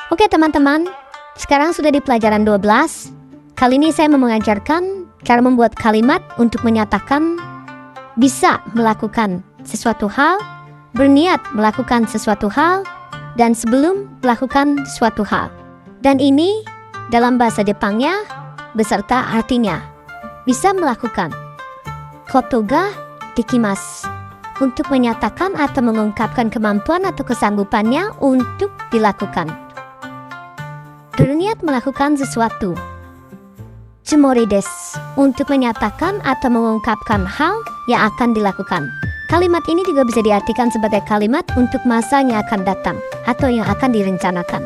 Oke teman-teman, sekarang sudah di pelajaran 12. Kali ini saya mau mengajarkan cara membuat kalimat untuk menyatakan bisa melakukan sesuatu hal, berniat melakukan sesuatu hal, dan sebelum melakukan suatu hal. Dan ini dalam bahasa Jepangnya beserta artinya bisa melakukan. Koto ga dekimasu, untuk menyatakan atau mengungkapkan kemampuan atau kesanggupannya untuk dilakukan. Berniat melakukan sesuatu. Tsumori desu, untuk menyatakan atau mengungkapkan hal yang akan dilakukan. Kalimat ini juga bisa diartikan sebagai kalimat untuk masa yang akan datang atau yang akan direncanakan.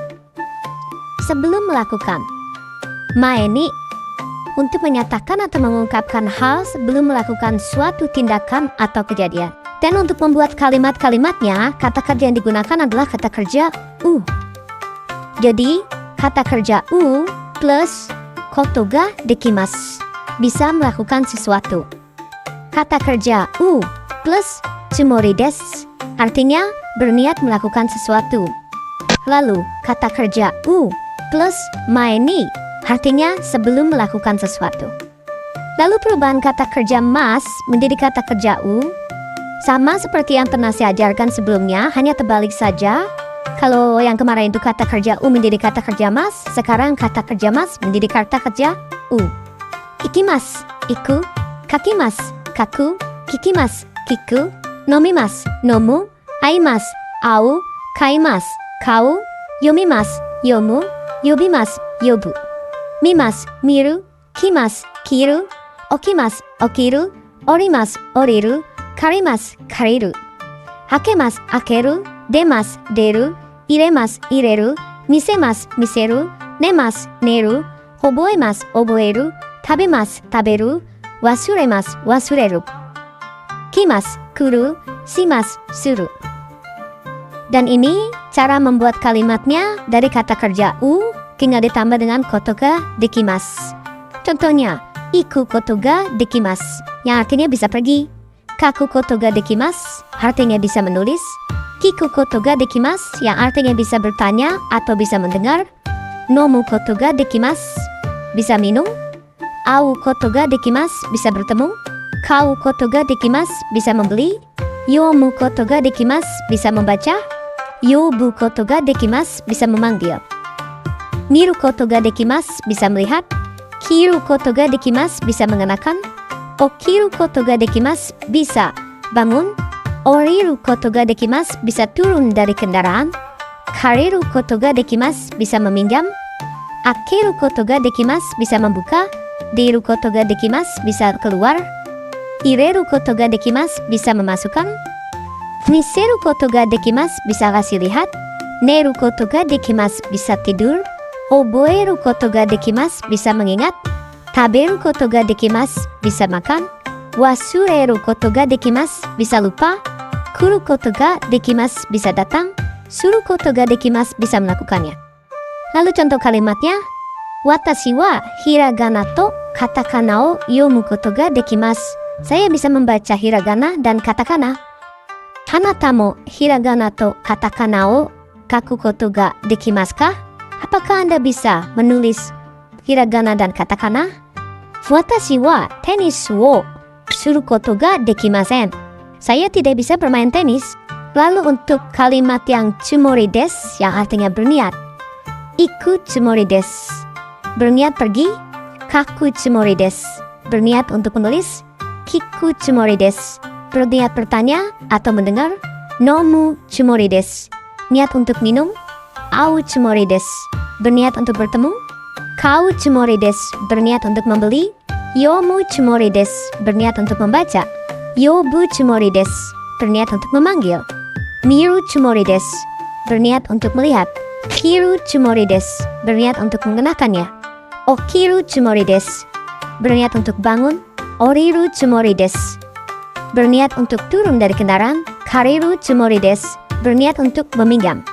Sebelum melakukan. Mae ni, untuk menyatakan atau mengungkapkan hal sebelum melakukan suatu tindakan atau kejadian. Dan untuk membuat kalimat-kalimatnya, kata kerja yang digunakan adalah kata kerja u. Jadi, kata kerja u plus koto ga dekimasu, bisa melakukan sesuatu. Kata kerja u plus tsumori desu, artinya berniat melakukan sesuatu. Lalu, kata kerja u plus mae ni, artinya sebelum melakukan sesuatu. Lalu perubahan kata kerja mas menjadi kata kerja u, sama seperti yang pernah saya ajarkan sebelumnya, hanya terbalik saja. Kalau yang kemarin itu kata kerja u menjadi kata kerja mas, sekarang kata kerja mas menjadi kata kerja u. Ikimasu, iku. Kakimasu, kaku. Kikimasu, kiku. Nomimasu, nomu. Aimasu, au. Kaimasu, kau. Yomimasu, yomu. Yobimasu, yobu. Mimasu, miru. Kimasu, kiru. Okimasu, okiru. Orimasu, oriru. Karimasu, kariru. Hakemasu, akeru. Demasu, deru. Iremasu, ireru. Misemasu, miseru. Nemasu, neru. Oboemasu, oboeru. Tabemasu, taberu. Wasuremasu, wasureru. Kimasu, kuru. Shimasu, suru. Dan ini cara membuat kalimatnya dari kata kerja u tinggal ditambah dengan koto ga dekimasu. Contohnya, iku koto ga dekimasu, yang artinya bisa pergi. Kaku koto ga dekimasu, artinya bisa menulis. Kiku koto ga dekimasu, yang artinya bisa bertanya atau bisa mendengar. Nomu koto ga dekimasu, bisa minum. Au koto ga dekimasu, bisa bertemu. Kau koto ga dekimasu, bisa membeli. Yomu koto ga dekimasu, bisa membaca. Yobu koto ga dekimasu, bisa memanggil. Miru koto ga dekimasu, bisa melihat. Kiru koto ga dekimasu, bisa mengenakan. Okiru koto ga dekimasu, bisa bangun. Oriru koto ga dekimasu, bisa turun dari kendaraan. Kareru koto ga dekimasu, bisa meminjam. Akeru koto ga dekimasu, bisa membuka. Deru koto ga dekimasu, bisa keluar. Ireru koto ga dekimasu, bisa memasukkan. Miseru koto ga dekimasu, bisa kasih lihat. Neru koto ga dekimasu, bisa tidur. Oboeru koto ga dekimasu, bisa mengingat. Taberu koto ga dekimasu, bisa makan. Wasureru koto ga dekimasu, bisa lupa. Kuru koto ga dekimasu, bisa datang. Suru koto ga dekimasu, bisa melakukannya. Lalu contoh kalimatnya. Watashi wa hiragana to katakana o yomu koto ga dekimasu. Saya bisa membaca hiragana dan katakana. Hanata mo hiragana to katakana o kaku koto ga dekimasu ka? Apakah Anda bisa menulis hiragana dan katakana? Watashi wa tenis wo suru koto ga dekimasen. Saya tidak bisa bermain tenis. Lalu untuk kalimat yang tsumori desu, yang artinya berniat. Iku tsumori desu, berniat pergi. Kaku tsumori desu, berniat untuk menulis. Kiku tsumori desu, berniat bertanya atau mendengar. Nomu tsumori desu, niat untuk minum. Au tsumori desu, berniat untuk bertemu. Kau tsumori desu, berniat untuk membeli. Yomu tsumori desu, berniat untuk membaca. Yobu tsumori desu, berniat untuk memanggil. Miru tsumori desu, berniat untuk melihat. Kiru tsumori desu, berniat untuk mengenakannya. Okiru tsumori desu, berniat untuk bangun. Oriru tsumori desu, berniat untuk turun dari kendaraan. Kareru tsumori desu, berniat untuk meminjam.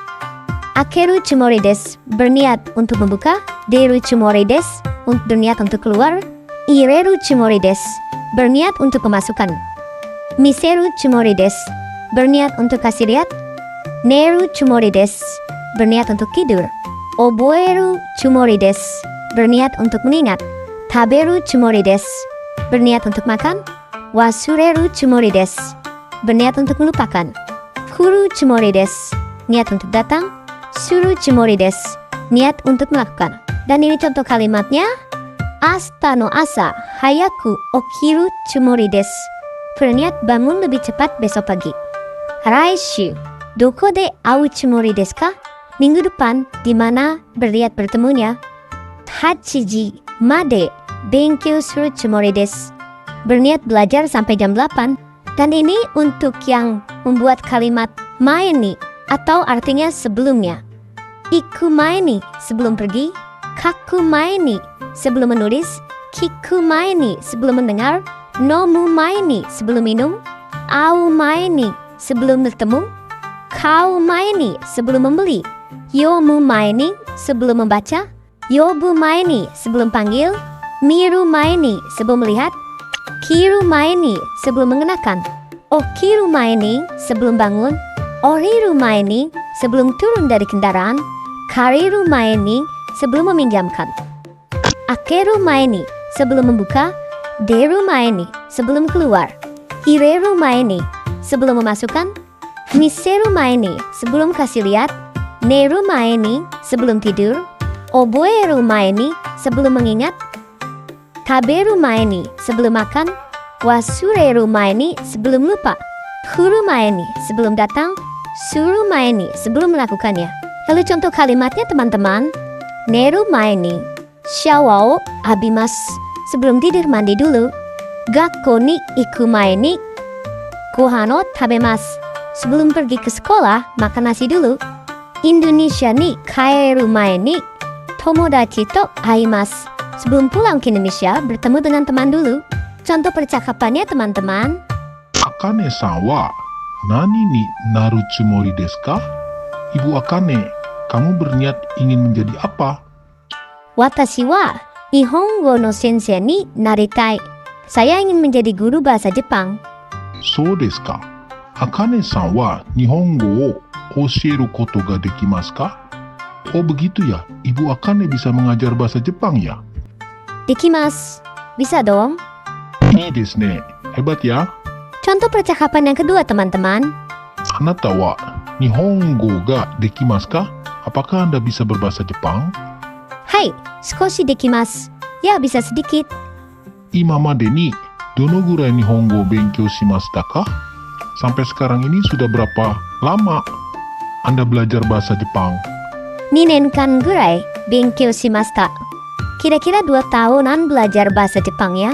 Akeru tsumori desu, berniat untuk membuka. Deru tsumori desu, berniat untuk keluar. Ireru tsumori desu, berniat untuk pemasukan. Miseru tsumori desu, berniat untuk kasih lihat. Neru tsumori desu, berniat untuk tidur. Oboeru tsumori desu, berniat untuk mengingat. Taberu tsumori desu, berniat untuk makan. Wasureru tsumori desu, berniat untuk melupakan. Kuru tsumori desu, niat untuk datang. Suru tsumori desu, niat untuk melakukan. Dan ini contoh kalimatnya. Asta no asa hayaku okiru tsumori desu, berniat bangun lebih cepat besok pagi. Raishu, doko de au tsumori desu ka? Minggu depan, di mana berniat bertemunya? Hachiji made benkyou suru tsumori desu, berniat belajar sampai jam 8. Dan ini untuk yang membuat kalimat mae ni atau artinya sebelumnya. Iku mae ni sebelum pergi, kaku mae ni sebelum menulis, kiku mae ni sebelum mendengar, nomu mae ni sebelum minum, au mae ni sebelum bertemu, kau mae ni sebelum membeli, yomu mae ni sebelum membaca, yobu mae ni sebelum panggil, miru mae ni sebelum melihat, kiru mae ni sebelum mengenakan, okiru mae ni sebelum bangun, oriru mae ni sebelum turun dari kendaraan, kariru mae ni sebelum meminjamkan, akeru mae ni sebelum membuka, deru mae ni sebelum keluar, hireru mae ni sebelum memasukkan, miseru mae ni sebelum kasih lihat, neru mae ni sebelum tidur, oboeru mae ni sebelum mengingat, taberu mae ni sebelum makan, wasureru mae ni sebelum lupa, kuru mae ni sebelum datang, suru mae ni sebelum melakukannya. Lalu contoh kalimatnya teman-teman. Neru mae ni shawa o abimasu, sebelum tidur mandi dulu. Gakko ni iku mae ni gohan o tabemasu, sebelum pergi ke sekolah makan nasi dulu. Indonesia ni kaeru mae ni tomodachi to aimasu, sebelum pulang ke Indonesia bertemu dengan teman dulu. Contoh percakapannya teman-teman. Akane-san wa nani ni naru tsumori desu ka? Ibu Akane, kamu berniat ingin menjadi apa? Watashi wa Nihongo no sensei ni naritai. Saya ingin menjadi guru bahasa Jepang. So desu ka? Akane-san wa Nihongo o osieru koto ga dekimasu ka? Oh begitu ya, Ibu Akane bisa mengajar bahasa Jepang ya? Dekimasu. Bisa dong. Ii desu ne, hebat ya. Contoh percakapan yang kedua teman-teman. Anata wa Nihongo ga dekimasu ka? Apakah Anda bisa berbahasa Jepang? Hai, skoshi dekimasu. Ya, bisa sedikit. Imamade ni dono gurai Nihongo benkyou shimashita ka? Sampai sekarang ini sudah berapa lama Anda belajar bahasa Jepang? 2 nenkan gurai benkyou shimashita. Kira-kira 2 tahunan belajar bahasa Jepang ya.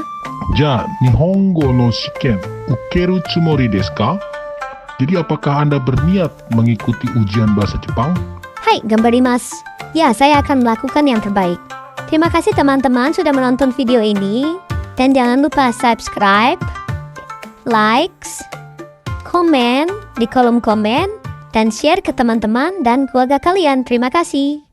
Ja, Nihongo no shiken ukeru tsumori desu ka? Jadi apakah Anda berniat mengikuti ujian bahasa Jepang? Hai, gambarimasu. Ya, saya akan melakukan yang terbaik. Terima kasih teman-teman sudah menonton video ini. Dan jangan lupa subscribe, likes, komen di kolom komen, dan share ke teman-teman dan keluarga kalian. Terima kasih.